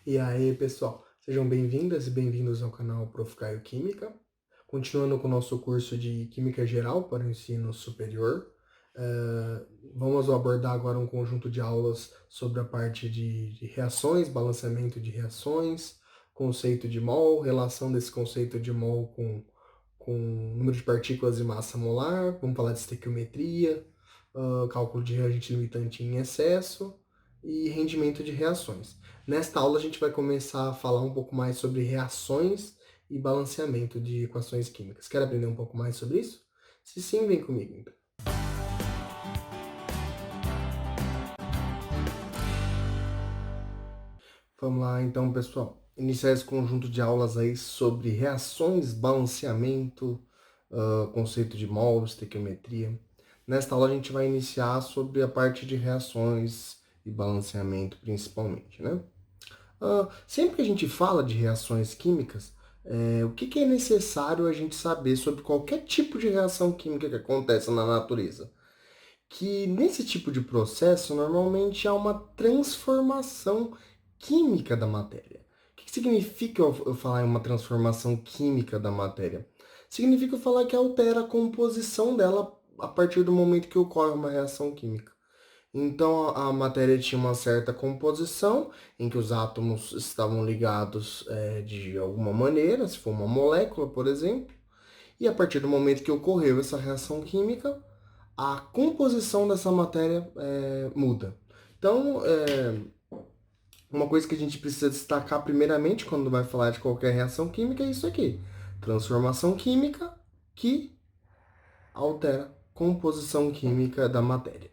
E aí, pessoal, sejam bem-vindas e bem-vindos ao canal Prof. Caio Química. Continuando com o nosso curso de Química Geral para o ensino superior, eh, vamos abordar agora um conjunto de aulas sobre a parte de reações, balanceamento de reações, conceito de mol, relação desse conceito de mol com número de partículas e massa molar, vamos falar de estequiometria, cálculo de reagente limitante em excesso e rendimento de reações. Nesta aula a gente vai começar a falar um pouco mais sobre reações e balanceamento de equações químicas. Quer aprender um pouco mais sobre isso? Se sim, vem comigo então. Vamos lá então, pessoal. Iniciar esse conjunto de aulas aí sobre reações, balanceamento, conceito de mol, estequiometria. Nesta aula a gente vai iniciar sobre a parte de reações e balanceamento principalmente, né? Sempre que a gente fala de reações químicas, o que é necessário a gente saber sobre qualquer tipo de reação química que acontece na natureza? Que nesse tipo de processo, normalmente há uma transformação química da matéria. O que significa eu falar em uma transformação química da matéria? Significa eu falar que altera a composição dela a partir do momento que ocorre uma reação química. Então a matéria tinha uma certa composição em que os átomos estavam ligados de alguma maneira, se for uma molécula, por exemplo, e a partir do momento que ocorreu essa reação química, a composição dessa matéria muda. Então, uma coisa que a gente precisa destacar primeiramente quando vai falar de qualquer reação química é isso aqui: transformação química que altera a composição química da matéria.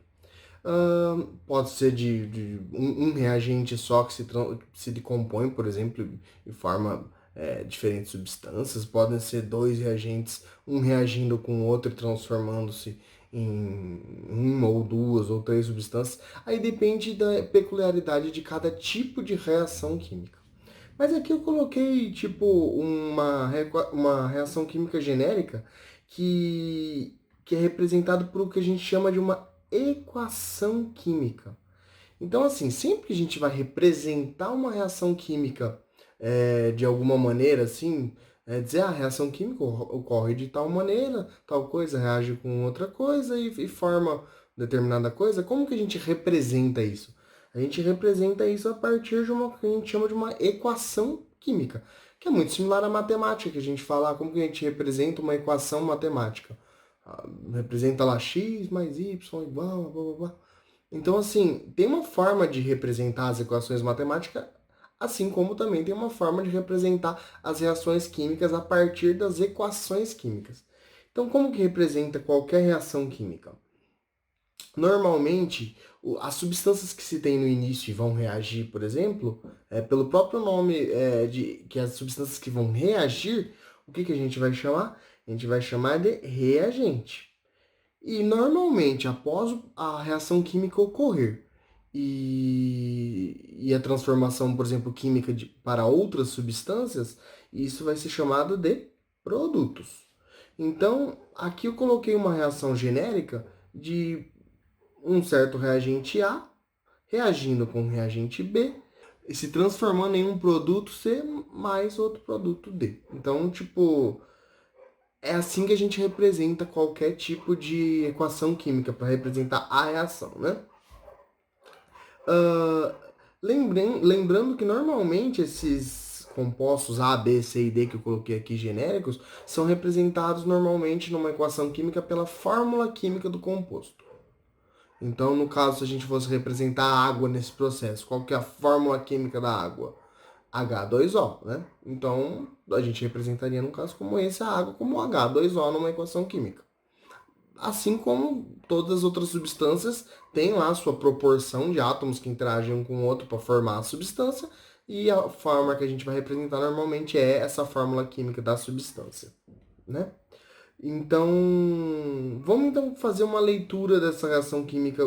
Pode ser de um reagente só que se decompõe, por exemplo, e forma diferentes substâncias. Podem ser dois reagentes, um reagindo com o outro e transformando-se em uma ou duas ou três substâncias. Aí depende da peculiaridade de cada tipo de reação química. Mas aqui eu coloquei, tipo, uma reação química genérica que é representada por o que a gente chama de uma equação química. Então, assim, sempre que a gente vai representar uma reação química de alguma maneira, assim, dizer a reação química ocorre de tal maneira, tal coisa reage com outra coisa e forma determinada coisa, como que a gente representa isso? A gente representa isso a partir de uma que a gente chama de uma equação química, que é muito similar à matemática, que a gente fala como que a gente representa uma equação matemática. Representa lá x mais y igual a blá blá blá. Então, assim, tem uma forma de representar as equações matemáticas, assim como também tem uma forma de representar as reações químicas a partir das equações químicas. Então, como que representa qualquer reação química? Normalmente, as substâncias que se tem no início e vão reagir, por exemplo, pelo próprio nome de que as substâncias que vão reagir, o que a gente vai chamar? A gente vai chamar de reagente. E normalmente, após a reação química ocorrer e a transformação, por exemplo, química para outras substâncias, isso vai ser chamado de produtos. Então, aqui eu coloquei uma reação genérica de um certo reagente A reagindo com o reagente B e se transformando em um produto C mais outro produto D. Então, tipo, é assim que a gente representa qualquer tipo de equação química para representar a reação, né? Ah, lembrando que normalmente esses compostos A, B, C e D que eu coloquei aqui genéricos são representados normalmente numa equação química pela fórmula química do composto. Então, no caso, se a gente fosse representar a água nesse processo, qual que é a fórmula química da água? H2O, né? Então, a gente representaria, num caso como esse, a água como H2O numa equação química. Assim como todas as outras substâncias têm lá a sua proporção de átomos que interagem um com o outro para formar a substância, e a forma que a gente vai representar normalmente é essa fórmula química da substância, né? Então, vamos então fazer uma leitura dessa reação química,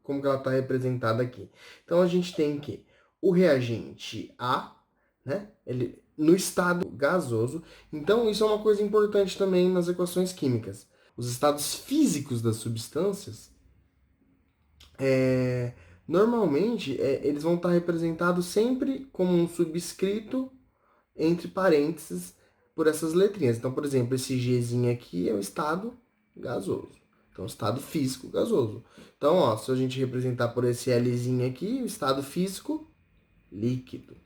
como que ela está representada aqui. Então, a gente tem que o reagente A, né, ele, no estado gasoso. Então, isso é uma coisa importante também nas equações químicas. Os estados físicos das substâncias Normalmente, eles vão estar representados sempre como um subscrito entre parênteses por essas letrinhas. Então, por exemplo, esse Gzinho aqui é o estado gasoso. Então, estado físico gasoso. Então, ó, se a gente representar por esse Lzinho aqui, o estado físico líquido.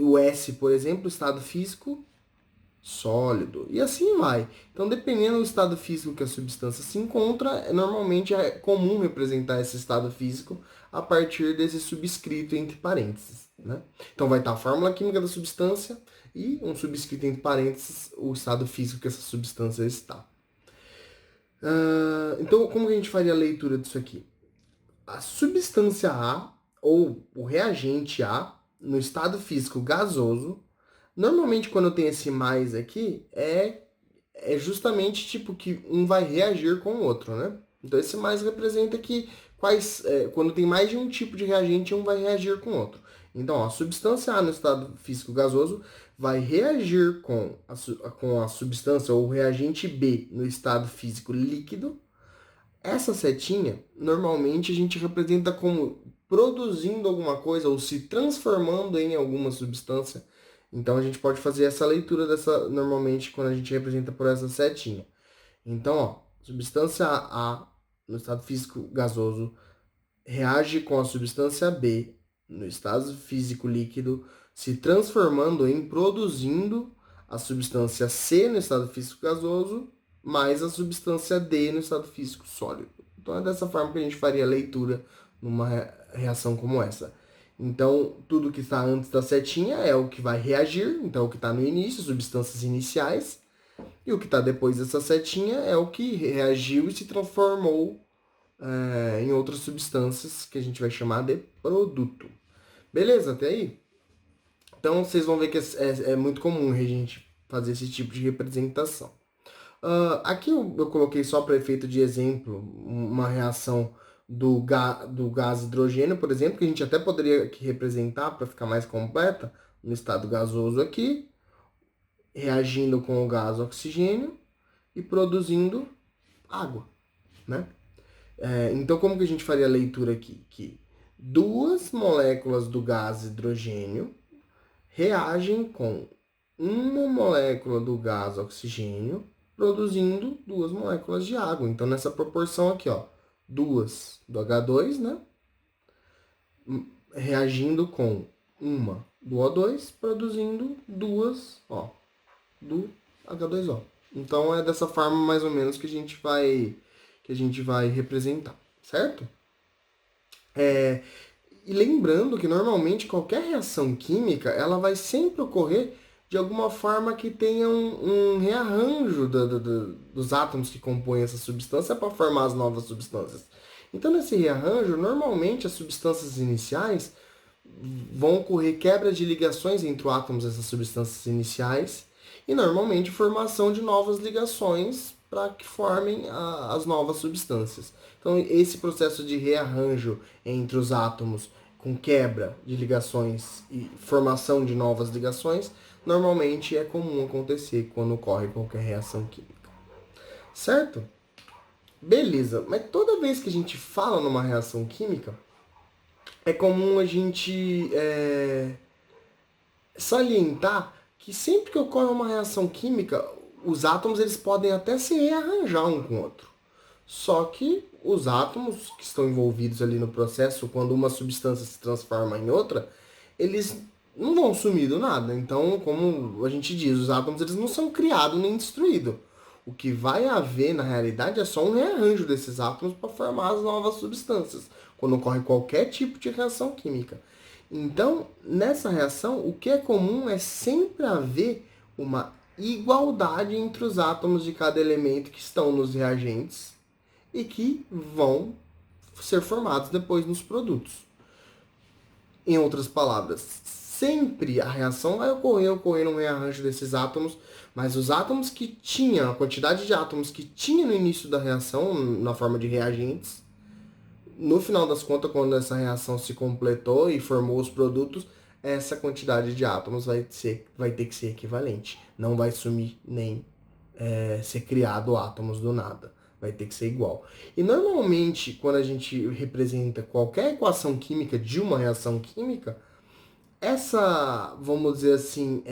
O S, por exemplo, estado físico sólido. E assim vai. Então, dependendo do estado físico que a substância se encontra, normalmente é comum representar esse estado físico a partir desse subscrito entre parênteses. Né? Então, vai estar a fórmula química da substância e um subscrito entre parênteses, o estado físico que essa substância está. Então, como que a gente faria a leitura disso aqui? A substância A, ou o reagente A, no estado físico gasoso, normalmente quando eu tenho esse mais aqui, é justamente tipo que um vai reagir com o outro, né? Então esse mais representa que quando tem mais de um tipo de reagente, um vai reagir com o outro. Então, ó, a substância A no estado físico gasoso vai reagir com a substância ou reagente B no estado físico líquido. Essa setinha, normalmente a gente representa como produzindo alguma coisa ou se transformando em alguma substância. Então a gente pode fazer essa leitura dessa normalmente quando a gente representa por essa setinha. Então, ó, substância A no estado físico gasoso reage com a substância B no estado físico líquido, se transformando em produzindo a substância C no estado físico gasoso mais a substância D no estado físico sólido. Então é dessa forma que a gente faria a leitura numa reação como essa. Então, tudo que está antes da setinha é o que vai reagir, então o que está no início, substâncias iniciais, e o que está depois dessa setinha é o que reagiu e se transformou em outras substâncias que a gente vai chamar de produto. Beleza, até aí? Então vocês vão ver que é muito comum a gente fazer esse tipo de representação. Aqui eu coloquei só para efeito de exemplo uma reação do gás hidrogênio, por exemplo, que a gente até poderia aqui representar para ficar mais completa no estado gasoso aqui, reagindo com o gás oxigênio e produzindo água, né? Então, como que a gente faria a leitura aqui? Que duas moléculas do gás hidrogênio reagem com uma molécula do gás oxigênio, produzindo duas moléculas de água. Então, nessa proporção aqui, ó, duas do H2, né? Reagindo com uma do O2, produzindo duas, ó, do H2O. Então, é dessa forma mais ou menos que a gente vai representar, certo? E lembrando que normalmente qualquer reação química ela vai sempre ocorrer de alguma forma que tenha um rearranjo dos átomos que compõem essa substância para formar as novas substâncias. Então, nesse rearranjo, normalmente as substâncias iniciais vão ocorrer quebra de ligações entre os átomos dessas substâncias iniciais e normalmente formação de novas ligações para que formem as novas substâncias. Então, esse processo de rearranjo entre os átomos com quebra de ligações e formação de novas ligações, normalmente é comum acontecer quando ocorre qualquer reação química. Certo? Beleza, mas toda vez que a gente fala numa reação química, é comum a gente salientar que sempre que ocorre uma reação química, os átomos eles podem até se rearranjar um com o outro. Só que os átomos que estão envolvidos ali no processo, quando uma substância se transforma em outra, eles não vão sumir do nada. Então, como a gente diz, os átomos eles não são criados nem destruídos. O que vai haver na realidade é só um rearranjo desses átomos para formar as novas substâncias, quando ocorre qualquer tipo de reação química. Então, nessa reação, o que é comum é sempre haver uma igualdade entre os átomos de cada elemento que estão nos reagentes e que vão ser formados depois nos produtos. Em outras palavras, sempre a reação vai ocorrer um rearranjo desses átomos, mas os átomos que tinham, a quantidade de átomos que tinha no início da reação, na forma de reagentes, no final das contas, quando essa reação se completou e formou os produtos, essa quantidade de átomos vai ter que ser equivalente. Não vai sumir nem ser criado átomos do nada. vai ter que ser igual. E normalmente, quando a gente representa qualquer equação química de uma reação química, essa, vamos dizer assim,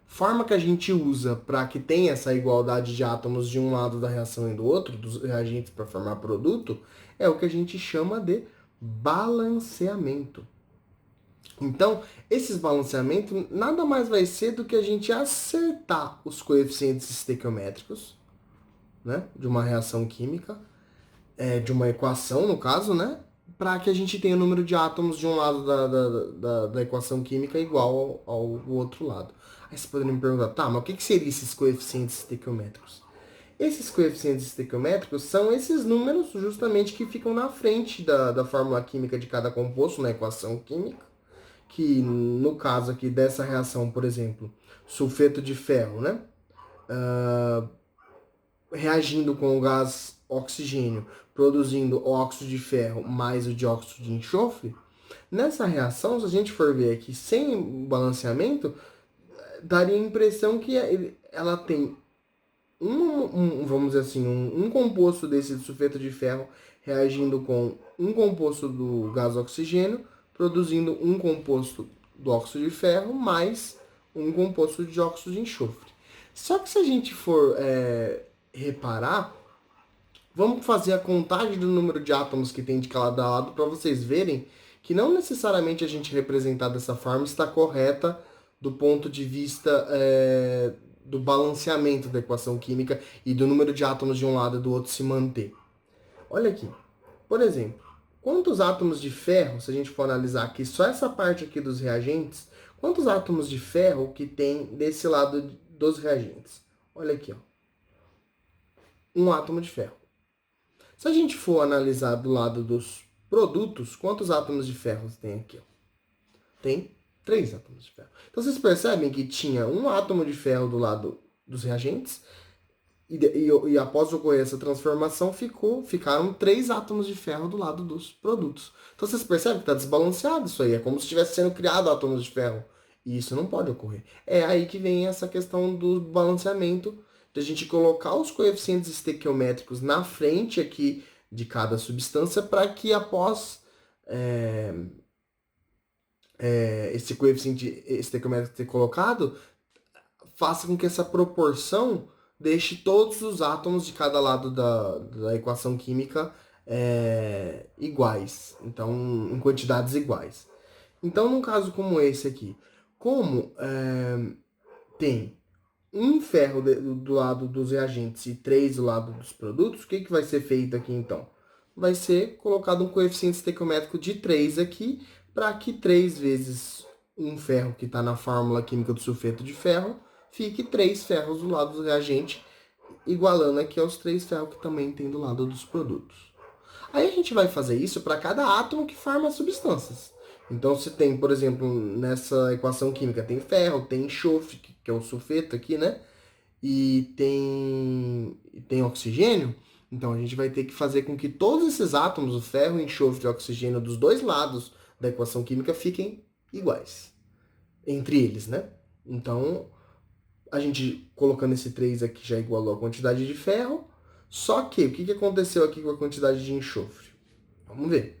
forma que a gente usa para que tenha essa igualdade de átomos de um lado da reação e do outro, dos reagentes para formar produto, é o que a gente chama de balanceamento. Então, esses balanceamentos nada mais vai ser do que a gente acertar os coeficientes estequiométricos, né, de uma reação química, de uma equação, no caso, né, para que a gente tenha o número de átomos de um lado da equação química igual ao outro lado. Aí você poderia me perguntar, tá, mas o que seriam esses coeficientes estequiométricos? Esses coeficientes estequiométricos são esses números justamente que ficam na frente da fórmula química de cada composto na equação química, que no caso aqui dessa reação, por exemplo, sulfeto de ferro, né? Reagindo com o gás oxigênio, produzindo óxido de ferro mais o dióxido de enxofre, nessa reação, se a gente for ver aqui sem balanceamento, daria a impressão que ela tem vamos dizer assim, um composto desse sulfeto de ferro reagindo com um composto do gás oxigênio, produzindo um composto do óxido de ferro mais um composto de dióxido de enxofre. Só que se a gente for reparar, vamos fazer a contagem do número de átomos que tem de cada lado para vocês verem que não necessariamente a gente representar dessa forma está correta do ponto de vista do balanceamento da equação química e do número de átomos de um lado e do outro se manter. Olha aqui, por exemplo, quantos átomos de ferro, se a gente for analisar aqui só essa parte aqui dos reagentes, quantos átomos de ferro que tem desse lado dos reagentes? Olha aqui, ó, um átomo de ferro. Se a gente for analisar do lado dos produtos, quantos átomos de ferro tem aqui? Tem 3 átomos de ferro. Então vocês percebem que tinha um átomo de ferro do lado dos reagentes e após ocorrer essa transformação ficaram 3 átomos de ferro do lado dos produtos. Então vocês percebem que está desbalanceado isso aí. É como se estivesse sendo criado átomos de ferro. E isso não pode ocorrer. É aí que vem essa questão do balanceamento, de a gente colocar os coeficientes estequiométricos na frente aqui de cada substância para que após esse coeficiente estequiométrico ter colocado, faça com que essa proporção deixe todos os átomos de cada lado da equação química iguais, então em quantidades iguais. Então, num caso como esse aqui, como tem um ferro do lado dos reagentes e 3 do lado dos produtos, o que vai ser feito aqui então? Vai ser colocado um coeficiente estequiométrico de 3 aqui, para que 3 vezes um ferro que está na fórmula química do sulfeto de ferro, fique 3 ferros do lado do reagente, igualando aqui aos 3 ferros que também tem do lado dos produtos. Aí a gente vai fazer isso para cada átomo que forma as substâncias. Então, se tem, por exemplo, nessa equação química, tem ferro, tem enxofre, que é o sulfeto aqui, né? E tem oxigênio, então a gente vai ter que fazer com que todos esses átomos, o ferro, o enxofre e o oxigênio dos dois lados da equação química fiquem iguais entre eles, né? Então, a gente colocando esse 3 aqui já igualou a quantidade de ferro, só que o que aconteceu aqui com a quantidade de enxofre? Vamos ver.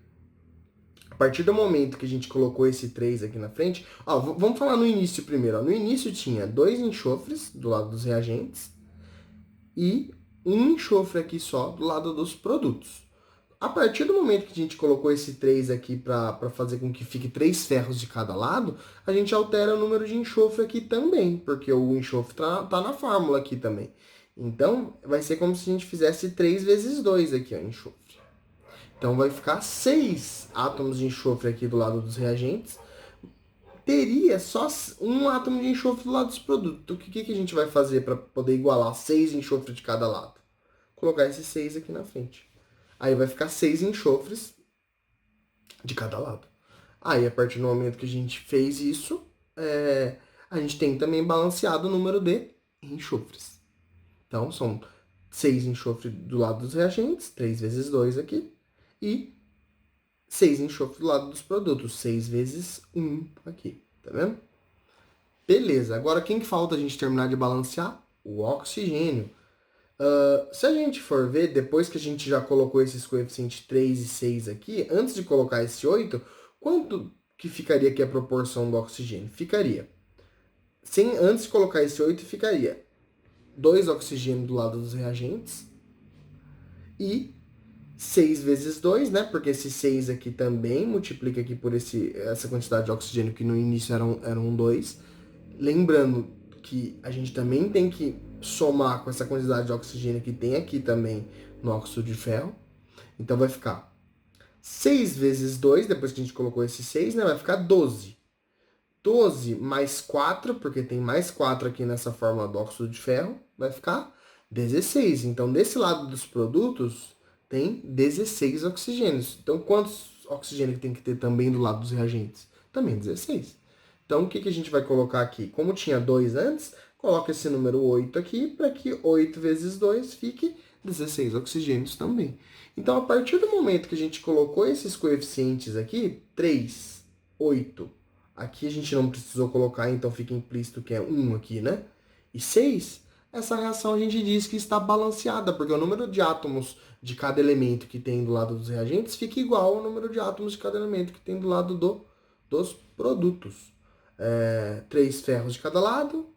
A partir do momento que a gente colocou esse 3 aqui na frente, vamos falar no início primeiro. Ó. No início tinha 2 enxofres do lado dos reagentes e um enxofre aqui só do lado dos produtos. A partir do momento que a gente colocou esse 3 aqui para fazer com que fique 3 ferros de cada lado, a gente altera o número de enxofre aqui também, porque o enxofre tá na fórmula aqui também. Então, vai ser como se a gente fizesse 3 vezes 2 aqui, ó, enxofre. Então vai ficar 6 átomos de enxofre aqui do lado dos reagentes. Teria só um átomo de enxofre do lado dos produtos. Então, o que a gente vai fazer para poder igualar 6 enxofres de cada lado? Colocar esses 6 aqui na frente. Aí vai ficar 6 enxofres de cada lado. Aí, a partir do momento que a gente fez isso, a gente tem também balanceado o número de enxofres. Então, são 6 enxofres do lado dos reagentes, 3 vezes 2 aqui, e 6 enxofre do lado dos produtos, 6 vezes 1 aqui, tá vendo? Beleza, agora quem que falta a gente terminar de balancear? O oxigênio. Se a gente for ver, depois que a gente já colocou esses coeficientes 3 e 6 aqui, antes de colocar esse 8, quanto que ficaria aqui a proporção do oxigênio? Ficaria, antes de colocar esse 8, ficaria 2 oxigênio do lado dos reagentes e 6 vezes 2, né? Porque esse 6 aqui também multiplica aqui por essa quantidade de oxigênio que no início eram 2. Lembrando que a gente também tem que somar com essa quantidade de oxigênio que tem aqui também no óxido de ferro. Então vai ficar 6 vezes 2, depois que a gente colocou esse 6, né? Vai ficar 12. 12 mais 4, porque tem mais 4 aqui nessa fórmula do óxido de ferro, vai ficar 16. Então, desse lado dos produtos, tem 16 oxigênios. Então, quantos oxigênios tem que ter também do lado dos reagentes? Também 16. Então, o que a gente vai colocar aqui? Como tinha 2 antes, coloca esse número 8 aqui, para que 8 vezes 2 fique 16 oxigênios também. Então, a partir do momento que a gente colocou esses coeficientes aqui, 3, 8, aqui a gente não precisou colocar, então fica implícito que é 1 aqui, né? E 6, essa reação a gente diz que está balanceada, porque o número de átomos de cada elemento que tem do lado dos reagentes fica igual ao número de átomos de cada elemento que tem do lado dos produtos. 3 ferros de cada lado,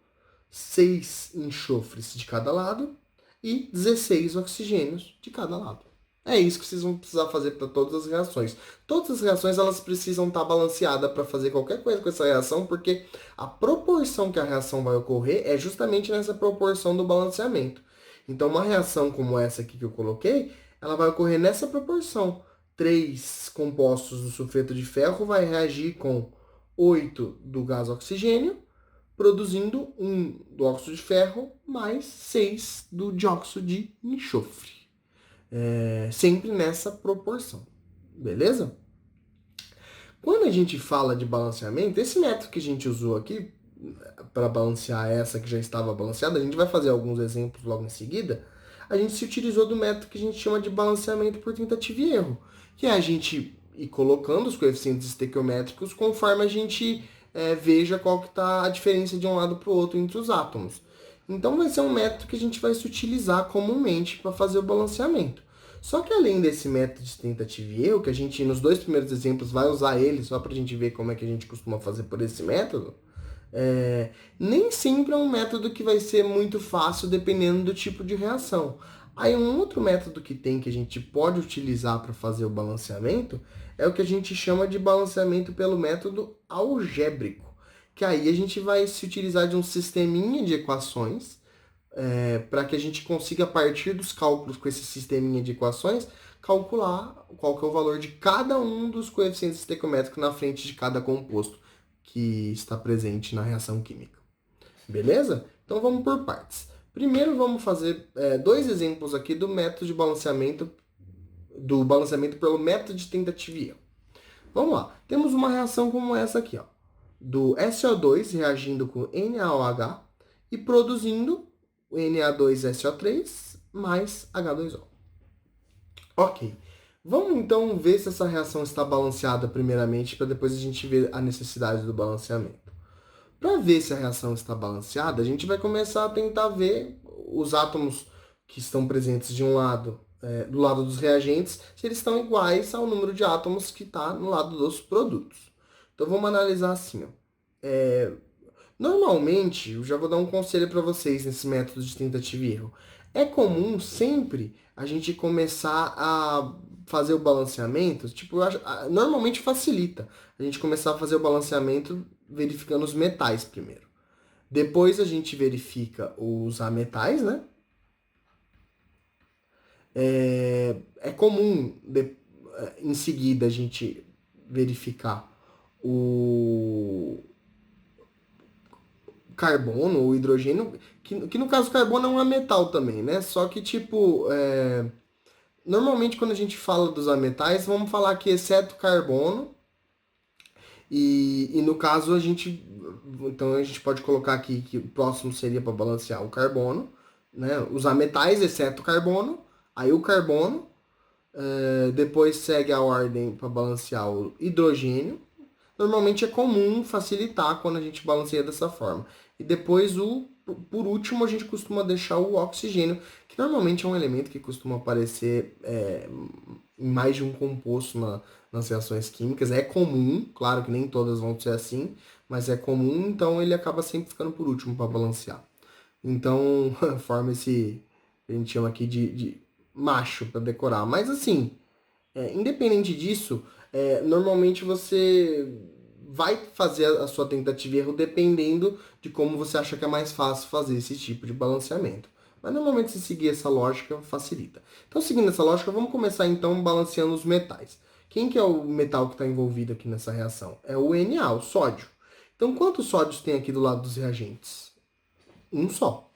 6 enxofres de cada lado e 16 oxigênios de cada lado. É isso que vocês vão precisar fazer para todas as reações. Todas as reações elas precisam estar balanceadas para fazer qualquer coisa com essa reação, porque a proporção que a reação vai ocorrer é justamente nessa proporção do balanceamento. Então, uma reação como essa aqui que eu coloquei, ela vai ocorrer nessa proporção. 3 compostos do sulfeto de ferro vai reagir com 8 do gás oxigênio, produzindo 1 do óxido de ferro mais 6 do dióxido de enxofre. Sempre nessa proporção, beleza? Quando a gente fala de balanceamento, esse método que a gente usou aqui para balancear essa que já estava balanceada, a gente vai fazer alguns exemplos logo em seguida, a gente se utilizou do método que a gente chama de balanceamento por tentativa e erro, que é a gente ir colocando os coeficientes estequiométricos conforme a gente veja qual que está a diferença de um lado para o outro entre os átomos. Então vai ser um método que a gente vai se utilizar comumente para fazer o balanceamento. Só que além desse método de tentativa e erro, que a gente nos 2 primeiros exemplos vai usar ele só para a gente ver como é que a gente costuma fazer por esse método, nem sempre é um método que vai ser muito fácil dependendo do tipo de reação. Aí um outro método que a gente pode utilizar para fazer o balanceamento é o que a gente chama de balanceamento pelo método algébrico, que aí a gente vai se utilizar de um sisteminha de equações para que a gente consiga, a partir dos cálculos com esse sisteminha de equações, calcular qual que é o valor de cada um dos coeficientes estequiométricos na frente de cada composto que está presente na reação química. Beleza? Então vamos por partes. Primeiro vamos fazer 2 exemplos aqui do método de balanceamento, do balanceamento pelo método de tentativa e erro. Vamos lá. Temos uma reação como essa aqui, ó, do SO2 reagindo com NaOH e produzindo o Na2SO3 mais H2O. Ok. Vamos então ver se essa reação está balanceada primeiramente, para depois a gente ver a necessidade do balanceamento. Para ver se a reação está balanceada, a gente vai começar a tentar ver os átomos que estão presentes de um lado, do lado dos reagentes, se eles estão iguais ao número de átomos que está no lado dos produtos. Então vamos analisar assim, ó. Normalmente, eu já vou dar um conselho para vocês nesse método de tentativa e erro. É comum sempre a gente começar a fazer o balanceamento, tipo, normalmente facilita a gente começar a fazer o balanceamento verificando os metais primeiro. Depois a gente verifica os ametais, né? É comum em seguida a gente verificar o carbono ou hidrogênio, que no caso o carbono é um ametal também, né? Só que, tipo, normalmente quando a gente fala dos ametais, vamos falar que exceto carbono, e no caso então a gente pode colocar aqui que o próximo seria para balancear o carbono, né? Os ametais, exceto carbono, aí o carbono, depois segue a ordem para balancear o hidrogênio. Normalmente é comum facilitar quando a gente balanceia dessa forma. E depois o por último, a gente costuma deixar o oxigênio, que normalmente é um elemento que costuma aparecer em mais de um composto nas reações químicas. É comum, claro que nem todas vão ser assim, mas é comum, então ele acaba sempre ficando por último para balancear. Então, forma esse que a gente chama aqui de macho para decorar. Mas assim, independente disso, normalmente você vai fazer a sua tentativa e erro dependendo de como você acha que é mais fácil fazer esse tipo de balanceamento. Mas normalmente se seguir essa lógica facilita. Então, seguindo essa lógica, vamos começar então balanceando os metais. Quem que é o metal que está envolvido aqui nessa reação? É o Na, o sódio. Então, quantos sódios tem aqui do lado dos reagentes? Um só.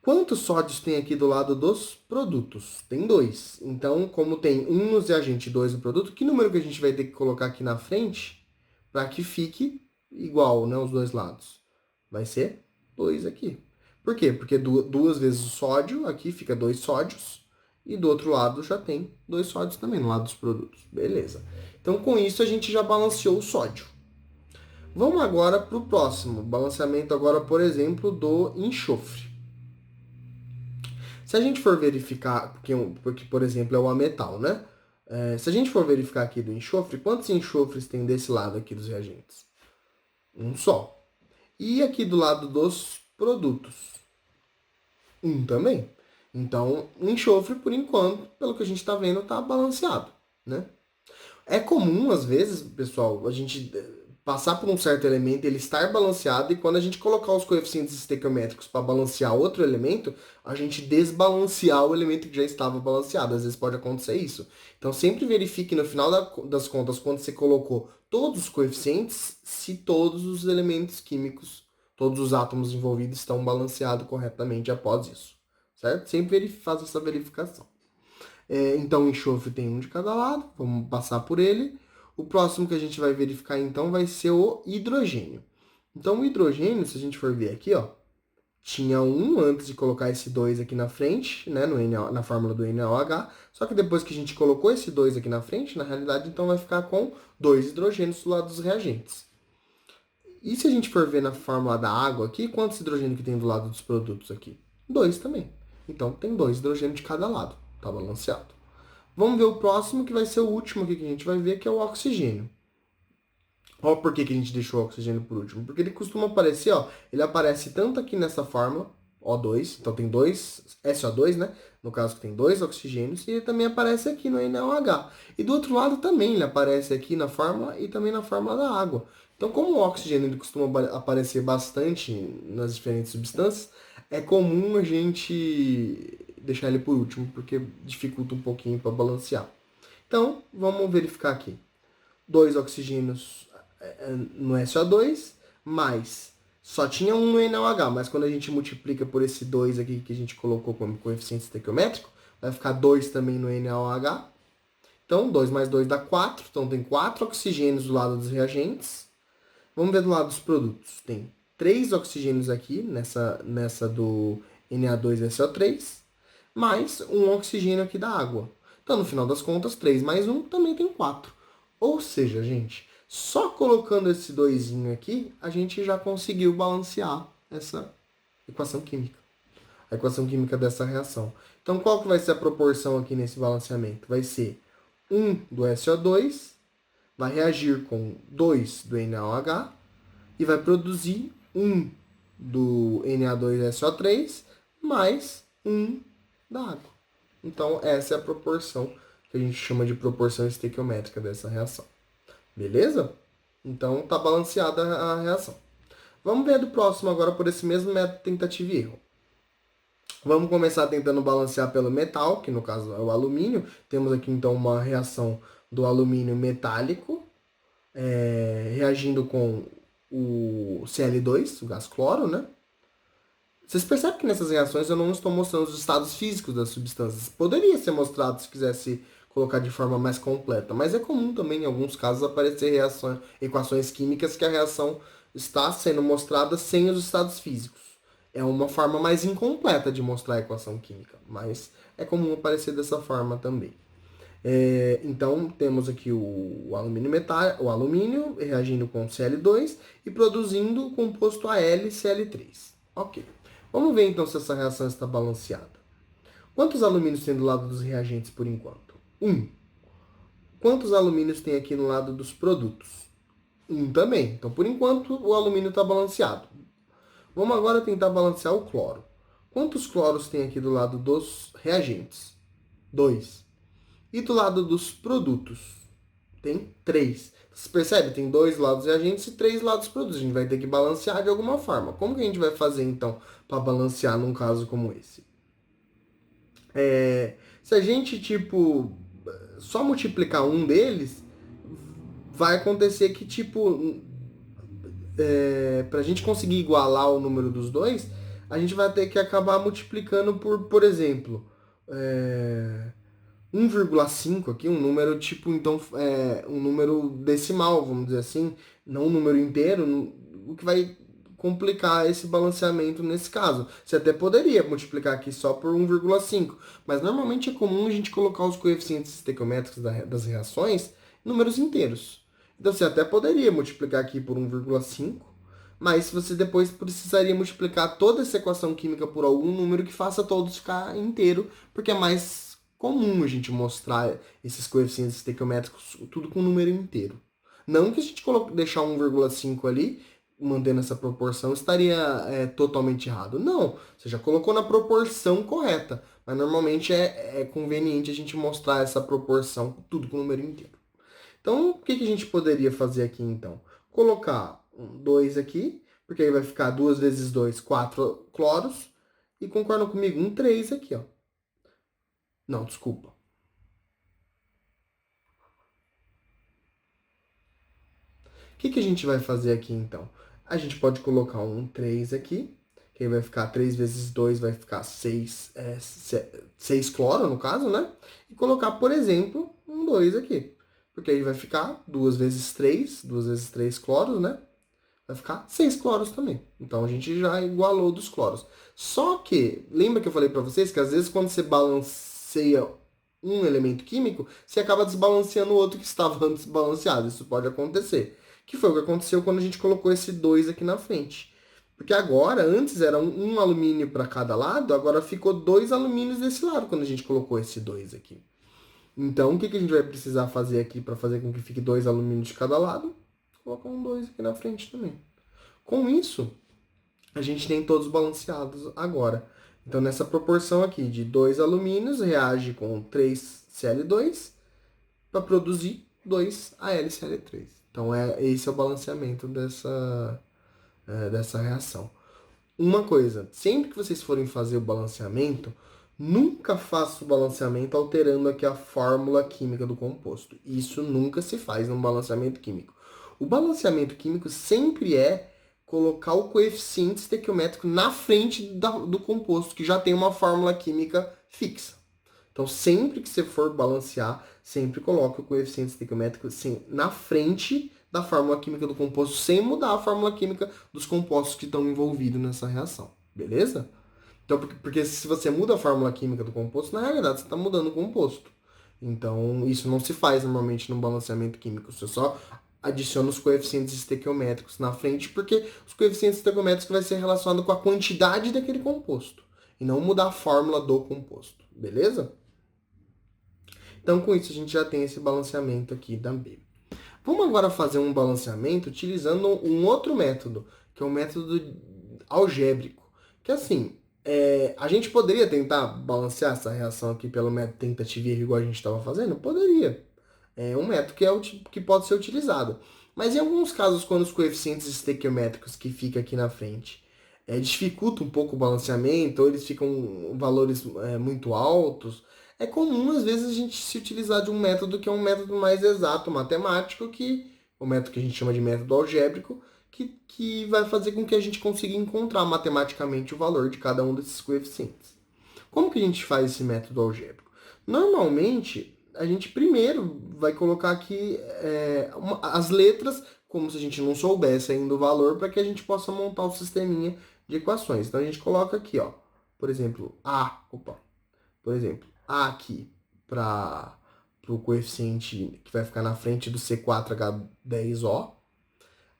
Quantos sódios tem aqui do lado dos produtos? Tem dois. Então, como tem um no reagente e dois no produto, que número que a gente vai ter que colocar aqui na frente para que fique igual, né, os dois lados? Vai ser dois aqui. Por quê? Porque duas vezes o sódio, aqui fica dois sódios, e do outro lado já tem dois sódios também, no lado dos produtos. Beleza. Então, com isso, a gente já balanceou o sódio. Vamos agora para o próximo. Balanceamento agora, por exemplo, do enxofre. Se a gente for verificar, porque por exemplo é o ametal, né? Se a gente for verificar aqui do enxofre, quantos enxofres tem desse lado aqui dos reagentes? Um só. E aqui do lado dos produtos? Um também. Então, o enxofre, por enquanto, pelo que a gente está vendo, está balanceado, né? É comum, às vezes, pessoal, a gente passar por um certo elemento, ele estar balanceado, e quando a gente colocar os coeficientes estequiométricos para balancear outro elemento, a gente desbalancear o elemento que já estava balanceado. Às vezes pode acontecer isso. Então sempre verifique no final das contas, quando você colocou todos os coeficientes, se todos os elementos químicos, todos os átomos envolvidos estão balanceados corretamente após isso. Certo? Sempre faça essa verificação. Então o enxofre tem um de cada lado, vamos passar por ele. O próximo que a gente vai verificar então vai ser o hidrogênio. Então o hidrogênio, se a gente for ver aqui, ó, tinha um antes de colocar esse 2 aqui na frente, né, na fórmula do NaOH, só que depois que a gente colocou esse 2 aqui na frente, na realidade então vai ficar com dois hidrogênios do lado dos reagentes. E se a gente for ver na fórmula da água aqui, quantos hidrogênios que tem do lado dos produtos aqui? Dois também. Então tem dois hidrogênios de cada lado, tá balanceado. Vamos ver o próximo, que vai ser o último aqui que a gente vai ver, que é o oxigênio. Olha por que a gente deixou o oxigênio por último. Porque ele costuma aparecer, ó, ele aparece tanto aqui nessa fórmula, O2, então tem dois, SO2, né? No caso que tem dois oxigênios, e ele também aparece aqui no NaOH. E do outro lado também ele aparece aqui na fórmula e também na fórmula da água. Então, como o oxigênio ele costuma aparecer bastante nas diferentes substâncias, é comum a gente deixar ele por último, porque dificulta um pouquinho para balancear. Então, vamos verificar aqui. Dois oxigênios no SO2, mas só tinha um no NaOH, mas quando a gente multiplica por esse 2 aqui que a gente colocou como coeficiente estequiométrico, vai ficar 2 também no NaOH. Então, 2 mais 2 dá 4, então tem 4 oxigênios do lado dos reagentes. Vamos ver do lado dos produtos. Tem 3 oxigênios aqui, nessa do Na2SO3, mais um oxigênio aqui da água. Então, no final das contas, 3 mais 1 também tem 4. Ou seja, gente, só colocando esse doisinho aqui, a gente já conseguiu balancear essa equação química. A equação química dessa reação. Então, qual que vai ser a proporção aqui nesse balanceamento? Vai ser 1 do SO2, vai reagir com 2 do NaOH e vai produzir 1 do Na2SO3 mais 1 da água. Então, essa é a proporção que a gente chama de proporção estequiométrica dessa reação. Beleza? Então, tá balanceada a reação. Vamos ver do próximo agora por esse mesmo método tentativa e erro. Vamos começar tentando balancear pelo metal, que no caso é o alumínio. Temos aqui então uma reação do alumínio metálico, reagindo com o Cl2, o gás cloro, né? Vocês percebem que nessas reações eu não estou mostrando os estados físicos das substâncias. Poderia ser mostrado se quisesse colocar de forma mais completa, mas é comum também em alguns casos aparecer equações químicas que a reação está sendo mostrada sem os estados físicos. É uma forma mais incompleta de mostrar a equação química, mas é comum aparecer dessa forma também. Então temos aqui o alumínio reagindo com Cl2 e produzindo o composto AlCl3. Ok. Vamos ver então se essa reação está balanceada. Quantos alumínios tem do lado dos reagentes por enquanto? Um. Quantos alumínios tem aqui no lado dos produtos? Um também. Então, por enquanto, o alumínio está balanceado. Vamos agora tentar balancear o cloro. Quantos cloros tem aqui do lado dos reagentes? Dois. E do lado dos produtos? Tem três. Você percebe? Tem dois lados reagentes e três lados produtos. A gente vai ter que balancear de alguma forma. Como que a gente vai fazer, então, para balancear num caso como esse? Se a gente, tipo, só multiplicar um deles, vai acontecer que, tipo, para a gente conseguir igualar o número dos dois, a gente vai ter que acabar multiplicando por exemplo, 1,5 aqui, um número tipo, então, um número decimal, vamos dizer assim, não um número inteiro, o que vai complicar esse balanceamento nesse caso. Você até poderia multiplicar aqui só por 1,5, mas normalmente é comum a gente colocar os coeficientes estequiométricos das reações em números inteiros. Então você até poderia multiplicar aqui por 1,5, mas você depois precisaria multiplicar toda essa equação química por algum número que faça todos ficar inteiro, porque é mais comum a gente mostrar esses coeficientes estequiométricos tudo com número inteiro. Não que a gente deixar 1,5 ali, mantendo essa proporção, estaria totalmente errado. Não, você já colocou na proporção correta, mas normalmente é conveniente a gente mostrar essa proporção tudo com número inteiro. Então, o que a gente poderia fazer aqui, então? Colocar um 2 aqui, porque aí vai ficar 2 vezes 2, 4 cloros. E concordam comigo? Um 3 aqui, ó. Não, desculpa. O que a gente vai fazer aqui, então? A gente pode colocar um 3 aqui, que aí vai ficar 3 vezes 2, vai ficar 6, 6 cloro, no caso, né? E colocar, por exemplo, um 2 aqui. Porque aí vai ficar 2 vezes 3 cloros, né? Vai ficar 6 cloros também. Então a gente já igualou dos cloros. Só que, lembra que eu falei para vocês que às vezes quando você balanceia um elemento químico, você acaba desbalanceando o outro que estava antes balanceado. Isso pode acontecer. Que foi o que aconteceu quando a gente colocou esse 2 aqui na frente. Porque agora, antes era um alumínio para cada lado, agora ficou dois alumínios desse lado quando a gente colocou esse 2 aqui. Então, o que a gente vai precisar fazer aqui para fazer com que fique dois alumínios de cada lado? Colocar um 2 aqui na frente também. Com isso, a gente tem todos balanceados agora. Então, nessa proporção aqui de 2 alumínios, reage com 3 Cl2 para produzir 2 AlCl3. Então, esse é o balanceamento dessa reação. Uma coisa, sempre que vocês forem fazer o balanceamento, nunca faça o balanceamento alterando aqui a fórmula química do composto. Isso nunca se faz num balanceamento químico. O balanceamento químico sempre é colocar o coeficiente estequiométrico na frente do composto, que já tem uma fórmula química fixa. Então, sempre que você for balancear, sempre coloque o coeficiente estequiométrico assim, na frente da fórmula química do composto, sem mudar a fórmula química dos compostos que estão envolvidos nessa reação. Beleza? Então, porque se você muda a fórmula química do composto, na realidade você está mudando o composto. Então, isso não se faz normalmente no balanceamento químico. Você só adiciona os coeficientes estequiométricos na frente, porque os coeficientes estequiométricos vai ser relacionado com a quantidade daquele composto. E não mudar a fórmula do composto. Beleza? Então, com isso, a gente já tem esse balanceamento aqui da B. Vamos agora fazer um balanceamento utilizando um outro método, que é o método algébrico. Que assim, a gente poderia tentar balancear essa reação aqui pelo método tentativa e erro igual a gente estava fazendo? Poderia. É um método que pode ser utilizado. Mas em alguns casos, quando os coeficientes estequiométricos que fica aqui na frente dificulta um pouco o balanceamento, ou eles ficam valores muito altos, é comum às vezes a gente se utilizar de um método que é um método mais exato, matemático, que o método que a gente chama de método algébrico, que vai fazer com que a gente consiga encontrar matematicamente o valor de cada um desses coeficientes. Como que a gente faz esse método algébrico? Normalmente, a gente primeiro vai colocar aqui as letras, como se a gente não soubesse ainda o valor, para que a gente possa montar o sisteminha de equações. Então, a gente coloca aqui, ó, por exemplo, A aqui para o coeficiente que vai ficar na frente do C4H10O.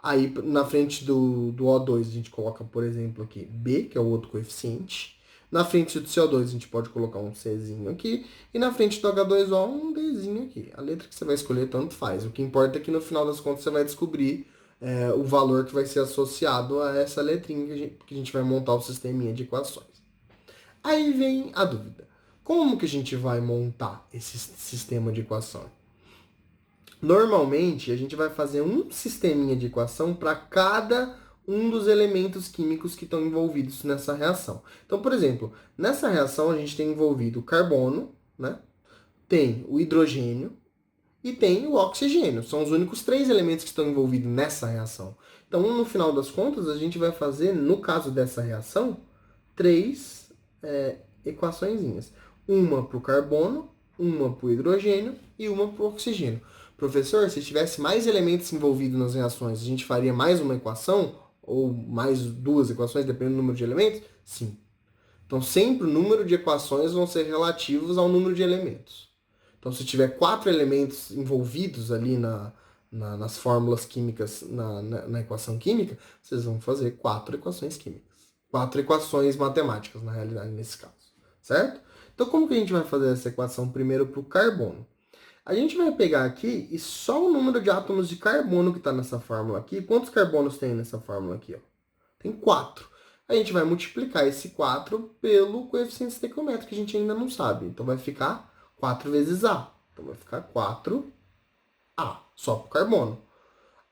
Aí na frente do O2 a gente coloca, por exemplo, aqui B, que é o outro coeficiente. Na frente do CO2 a gente pode colocar um Czinho aqui. E na frente do H2O um Dzinho aqui. A letra que você vai escolher tanto faz. O que importa é que no final das contas você vai descobrir o valor que vai ser associado a essa letrinha que a gente vai montar o sisteminha de equações. Aí vem a dúvida. Como que a gente vai montar esse sistema de equação? Normalmente, a gente vai fazer um sisteminha de equação para cada um dos elementos químicos que estão envolvidos nessa reação. Então, por exemplo, nessa reação a gente tem envolvido o carbono, né? Tem o hidrogênio e tem o oxigênio. São os únicos três elementos que estão envolvidos nessa reação. Então, no final das contas, a gente vai fazer, no caso dessa reação, três equaçõezinhas. Uma para o carbono, uma para o hidrogênio e uma para o oxigênio. Professor, se tivesse mais elementos envolvidos nas reações, a gente faria mais uma equação? Ou mais duas equações, dependendo do número de elementos? Sim. Então, sempre o número de equações vão ser relativos ao número de elementos. Então, se tiver 4 elementos envolvidos ali nas fórmulas químicas, na equação química, vocês vão fazer 4 equações químicas. 4 equações matemáticas, na realidade, nesse caso. Certo? Então, como que a gente vai fazer essa equação primeiro para o carbono? A gente vai pegar aqui e só o número de átomos de carbono que está nessa fórmula aqui. Quantos carbonos tem nessa fórmula aqui? Ó? Tem 4. A gente vai multiplicar esse 4 pelo coeficiente estequiométrico, que a gente ainda não sabe. Então vai ficar 4 vezes A. Então vai ficar 4A, só para o carbono.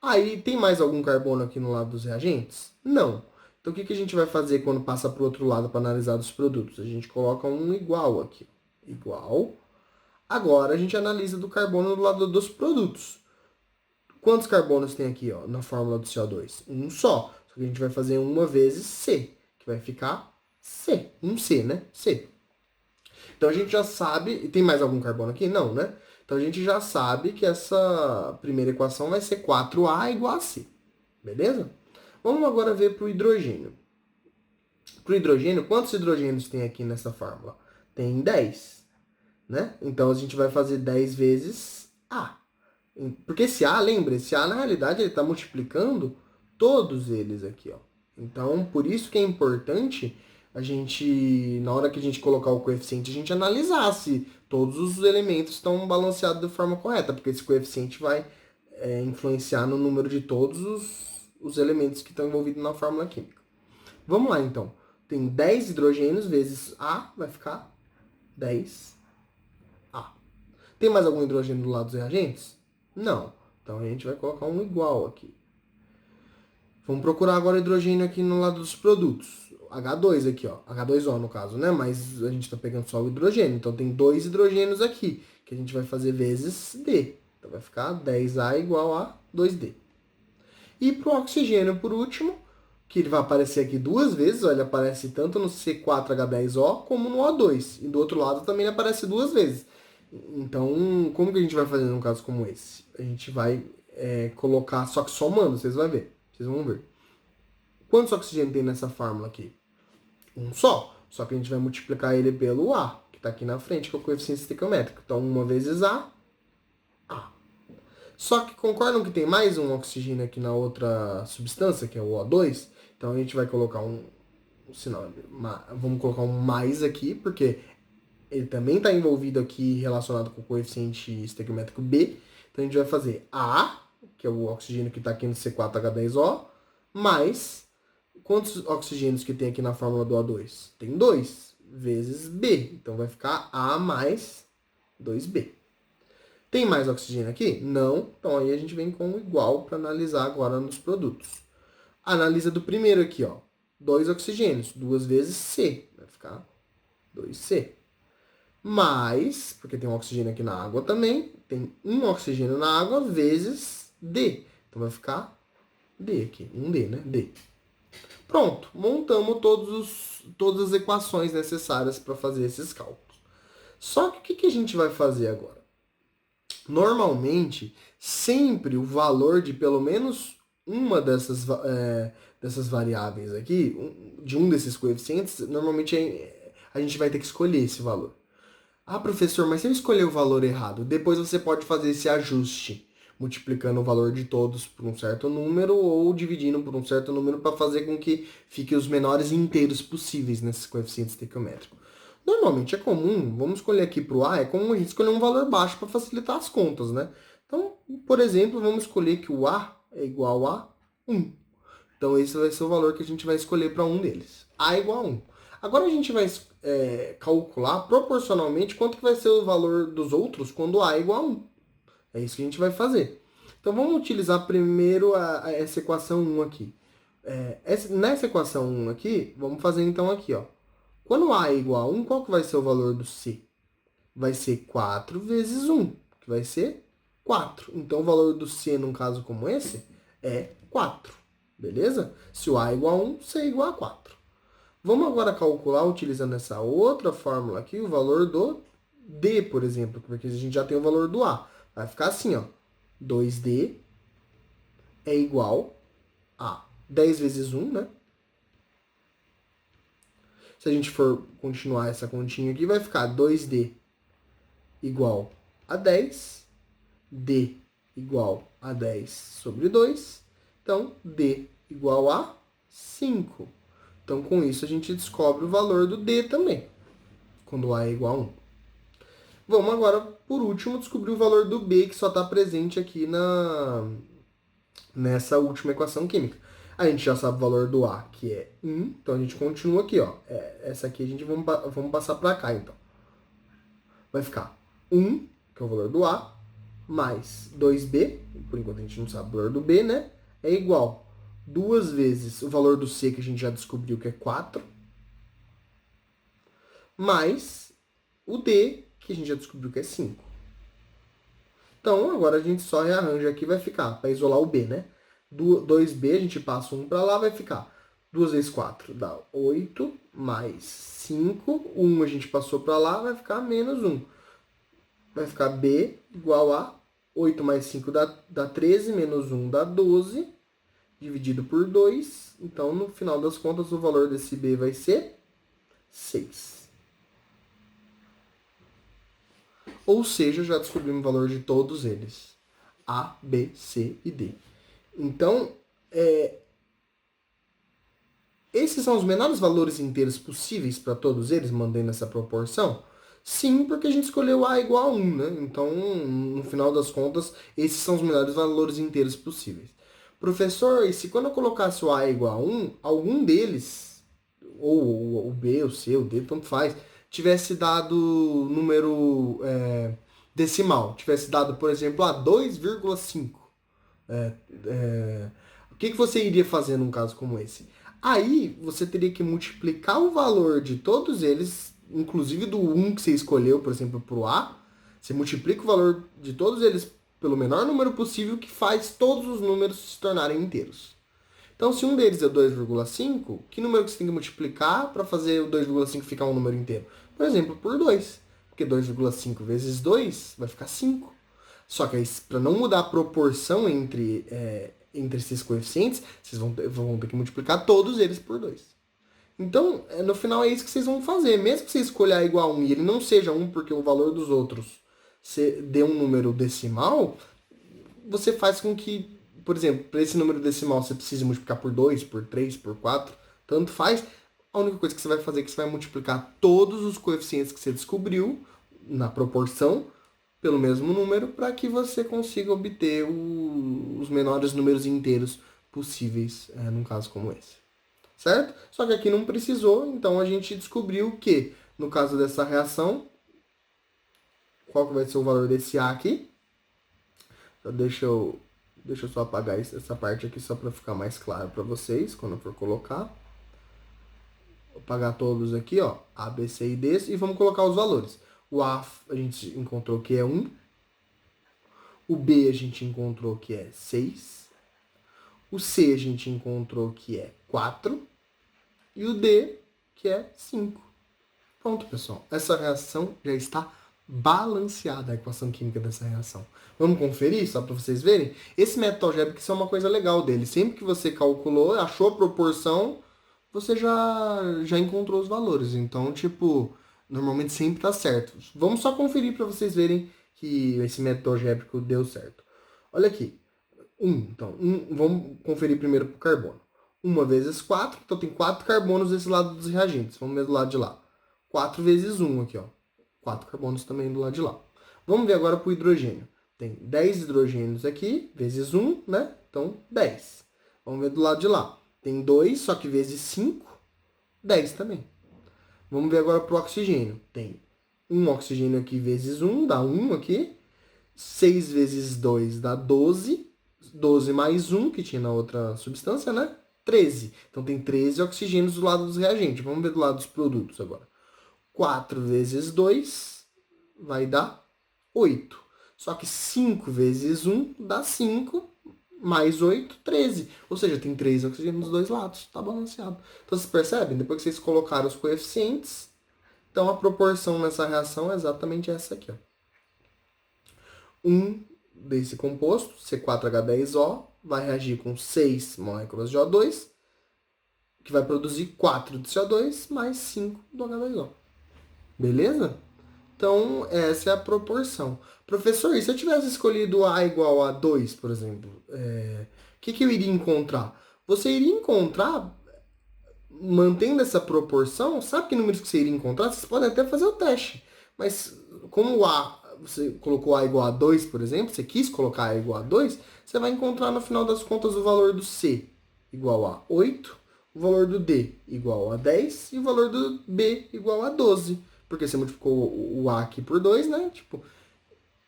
Aí tem mais algum carbono aqui no lado dos reagentes? Não. Então o que a gente vai fazer quando passa para o outro lado para analisar os produtos? A gente coloca um igual aqui. Igual. Agora a gente analisa do carbono do lado dos produtos. Quantos carbonos tem aqui, ó, na fórmula do CO2? Um só. Só que a gente vai fazer uma vezes C, que vai ficar C. Um C, né? C. Então a gente já sabe... E tem mais algum carbono aqui? Não, né? Então a gente já sabe que essa primeira equação vai ser 4A igual a C. Beleza? Vamos agora ver para o hidrogênio. Para o hidrogênio, quantos hidrogênios tem aqui nessa fórmula? Tem 10. Né? Então a gente vai fazer 10 vezes A. Porque esse A, lembra, esse A na realidade ele está multiplicando todos eles aqui. Ó. Então por isso que é importante a gente, na hora que a gente colocar o coeficiente, a gente analisar se todos os elementos estão balanceados da forma correta, porque esse coeficiente vai influenciar no número de todos os elementos que estão envolvidos na fórmula química. Vamos lá então. Tem 10 hidrogênios vezes A, vai ficar 10. Tem mais algum hidrogênio do lado dos reagentes? Não. Então a gente vai colocar um igual aqui. Vamos procurar agora hidrogênio aqui no lado dos produtos. H2 aqui, ó. H2O no caso, né? Mas a gente está pegando só o hidrogênio. Então tem 2 hidrogênios aqui, que a gente vai fazer vezes D. Então vai ficar 10A igual a 2D. E para o oxigênio, por último, que ele vai aparecer aqui duas vezes. Ó, ele aparece tanto no C4H10O como no O2. E do outro lado também ele aparece duas vezes. Então, como que a gente vai fazer num caso como esse? A gente vai colocar, só que somando, vocês vão ver. Vocês vão ver. Quantos oxigênio tem nessa fórmula aqui? Um só. Só que a gente vai multiplicar ele pelo A, que está aqui na frente, que é o coeficiente estequiométrico. Então, uma vezes A. Só que concordam que tem mais um oxigênio aqui na outra substância, que é o O2? Então, a gente vai colocar um sinal. Vamos colocar um mais aqui, porque ele também está envolvido aqui relacionado com o coeficiente estequiométrico B. Então a gente vai fazer A, que é o oxigênio que está aqui no C4H10O, mais quantos oxigênios que tem aqui na fórmula do O2? Tem 2, vezes B. Então vai ficar A mais 2B. Tem mais oxigênio aqui? Não. Então aí a gente vem com o igual para analisar agora nos produtos. Analisa do primeiro aqui, ó. 2 oxigênios, 2 vezes C. Vai ficar 2C. Mais, porque tem um oxigênio aqui na água também, tem um oxigênio na água vezes D. Então vai ficar D aqui, um D, né? D. Pronto, montamos todas as equações necessárias para fazer esses cálculos. Só que o que a gente vai fazer agora? Normalmente, sempre o valor de pelo menos uma dessas variáveis aqui, de um desses coeficientes, normalmente a gente vai ter que escolher esse valor. Ah, professor, mas se eu escolher o valor errado, depois você pode fazer esse ajuste. multiplicando o valor de todos por um certo número ou dividindo por um certo número para fazer com que fique os menores inteiros possíveis nesses coeficientes estequiométricos. Normalmente é comum, vamos escolher aqui para o A, é comum a gente escolher um valor baixo para facilitar as contas, né? Então, por exemplo, vamos escolher que o A é igual a 1. Então, esse vai ser o valor que a gente vai escolher para um deles. A igual a 1. Agora a gente vai calcular proporcionalmente quanto que vai ser o valor dos outros quando A é igual a 1. É isso que a gente vai fazer. Então, vamos utilizar primeiro essa equação 1 aqui. Nessa equação 1 aqui, vamos fazer então aqui, ó. Quando A é igual a 1, qual que vai ser o valor do C? Vai ser 4 vezes 1, que vai ser 4. Então, o valor do C, num caso como esse, é 4. Beleza? Se o A é igual a 1, C é igual a 4. Vamos agora calcular, utilizando essa outra fórmula aqui, o valor do D, por exemplo, porque a gente já tem o valor do A. Vai ficar assim, ó. 2D é igual a 10 vezes 1, né? Se a gente for continuar essa continha aqui, vai ficar 2D igual a 10, D igual a 10 sobre 2, então D igual a 5. Então, com isso, a gente descobre o valor do D também, quando A é igual a 1. Vamos agora, por último, descobrir o valor do B, que só está presente aqui nessa última equação química. A gente já sabe o valor do A, que é 1, então a gente continua aqui, ó. Essa aqui a gente vamos passar para cá, então. Vai ficar 1, que é o valor do A, mais 2B, por enquanto a gente não sabe o valor do B, né? É igual 2 vezes o valor do C, que a gente já descobriu que é 4, mais o D, que a gente já descobriu que é 5. Então, agora a gente só rearranja aqui, vai ficar, para isolar o B, né? 2B, a gente passa 1 para lá, vai ficar 2 vezes 4 dá 8, mais 5, 1 a gente passou para lá, vai ficar menos 1. Vai ficar B igual a 8 mais 5 dá 13, menos 1 dá 12, dividido por 2. Então, no final das contas, o valor desse B vai ser 6. Ou seja, já descobrimos o valor de todos eles. A, B, C e D. Então, esses são os menores valores inteiros possíveis para todos eles, mantendo essa proporção? Sim, porque a gente escolheu A igual a 1, né? Então, no final das contas, esses são os menores valores inteiros possíveis. Professor, e se quando eu colocasse o A igual a 1, algum deles, ou o B, o C, o D, tanto faz, tivesse dado número decimal, tivesse dado, por exemplo, a 2,5. O que você iria fazer num caso como esse? Aí você teria que multiplicar o valor de todos eles, inclusive do 1 que você escolheu, por exemplo, para o A. Você multiplica o valor de todos eles pelo menor número possível, que faz todos os números se tornarem inteiros. Então, se um deles é 2,5, que número que você tem que multiplicar para fazer o 2,5 ficar um número inteiro? Por exemplo, por 2. Porque 2,5 vezes 2 vai ficar 5. Só que para não mudar a proporção entre esses coeficientes, vocês vão ter que multiplicar todos eles por 2. Então, no final é isso que vocês vão fazer. Mesmo que você escolha A igual a 1 e ele não seja 1 porque o valor dos outros dê um número decimal, você faz com que, por exemplo, para esse número decimal você precise multiplicar por 2, por 3, por 4, tanto faz. A única coisa que você vai fazer é que você vai multiplicar todos os coeficientes que você descobriu na proporção pelo mesmo número para que você consiga obter os menores números inteiros possíveis num caso como esse. Certo? Só que aqui não precisou, então a gente descobriu que, no caso dessa reação, qual que vai ser o valor desse A aqui? Então deixa eu só apagar essa parte aqui só para ficar mais claro para vocês quando eu for colocar. Vou apagar todos aqui, ó, A, B, C e D, e vamos colocar os valores. O A a gente encontrou que é 1. O B a gente encontrou que é 6. O C a gente encontrou que é 4. E o D, que é 5. Pronto, pessoal. Essa reação já está balanceada, a equação química dessa reação. Vamos conferir, só para vocês verem? Esse método algébrico, isso é uma coisa legal dele. Sempre que você calculou, achou a proporção, você já encontrou os valores. Então, tipo, normalmente sempre tá certo. Vamos só conferir para vocês verem que esse método algébrico deu certo. Olha aqui. Então, vamos conferir primeiro para o carbono. 1 vezes 4, então tem 4 carbonos desse lado dos reagentes. Vamos ver do lado de lá. 4 vezes 1 aqui, ó. 4 carbonos também do lado de lá. Vamos ver agora para o hidrogênio. Tem 10 hidrogênios aqui, vezes 1, né? Então, 10. Vamos ver do lado de lá. Tem 2, só que vezes 5, 10 também. Vamos ver agora para o oxigênio. Tem 1 oxigênio aqui vezes 1, dá 1 aqui. 6 vezes 2 dá 12. 12 mais 1, que tinha na outra substância, né? 13. Então tem 13 oxigênios do lado dos reagentes. Vamos ver do lado dos produtos agora. 4 vezes 2 vai dar 8. Só que 5 vezes 1 dá 5, mais 8, 13. Ou seja, tem 13 oxigênios dos dois lados. Está balanceado. Então vocês percebem? Depois que vocês colocaram os coeficientes, então a proporção nessa reação é exatamente essa aqui, ó. 1 desse composto, C4H10O, vai reagir com 6 moléculas de O2, que vai produzir 4 de CO2 mais 5 do H2O. Beleza? Então, essa é a proporção. Professor, e se eu tivesse escolhido A igual a 2, por exemplo, o que eu iria encontrar? Você iria encontrar, mantendo essa proporção, sabe que números que você iria encontrar? Vocês podem até fazer o teste. Mas como o A, você colocou A igual a 2, por exemplo, você quis colocar A igual a 2, você vai encontrar no final das contas o valor do C igual a 8, o valor do D igual a 10 e o valor do B igual a 12. Porque você multiplicou o A aqui por 2, né? Tipo,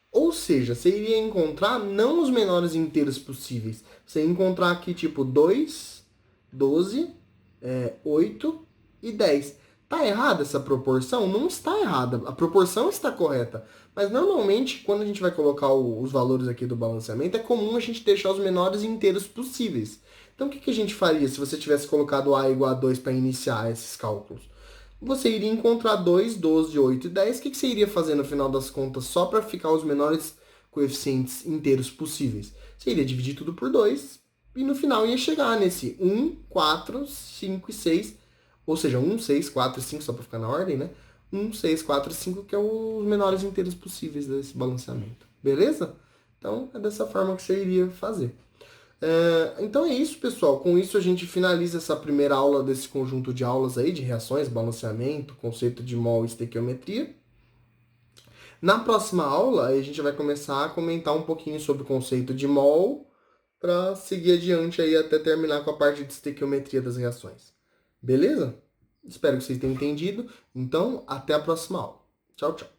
ou seja, você iria encontrar não os menores inteiros possíveis. Você ia encontrar aqui, tipo, 2, 12, 8 e 10. Tá errada essa proporção? Não está errada. A proporção está correta. Mas normalmente, quando a gente vai colocar os valores aqui do balanceamento, é comum a gente deixar os menores inteiros possíveis. Então, o que a gente faria se você tivesse colocado A igual a 2 para iniciar esses cálculos? Você iria encontrar 2, 12, 8 e 10. O que você iria fazer no final das contas só para ficar os menores coeficientes inteiros possíveis? Você iria dividir tudo por 2 e no final ia chegar nesse 1, 4, 5 e 6. Ou seja, 1, 6, 4 e 5, só para ficar na ordem, né? 1, 6, 4 e 5, que é os menores inteiros possíveis desse balanceamento. Beleza? Então, é dessa forma que você iria fazer. Então é isso, pessoal. Com isso a gente finaliza essa primeira aula desse conjunto de aulas aí de reações, balanceamento, conceito de mol e estequiometria. Na próxima aula a gente vai começar a comentar um pouquinho sobre o conceito de mol para seguir adiante aí até terminar com a parte de estequiometria das reações. Beleza? Espero que vocês tenham entendido. Então, até a próxima aula. Tchau, tchau.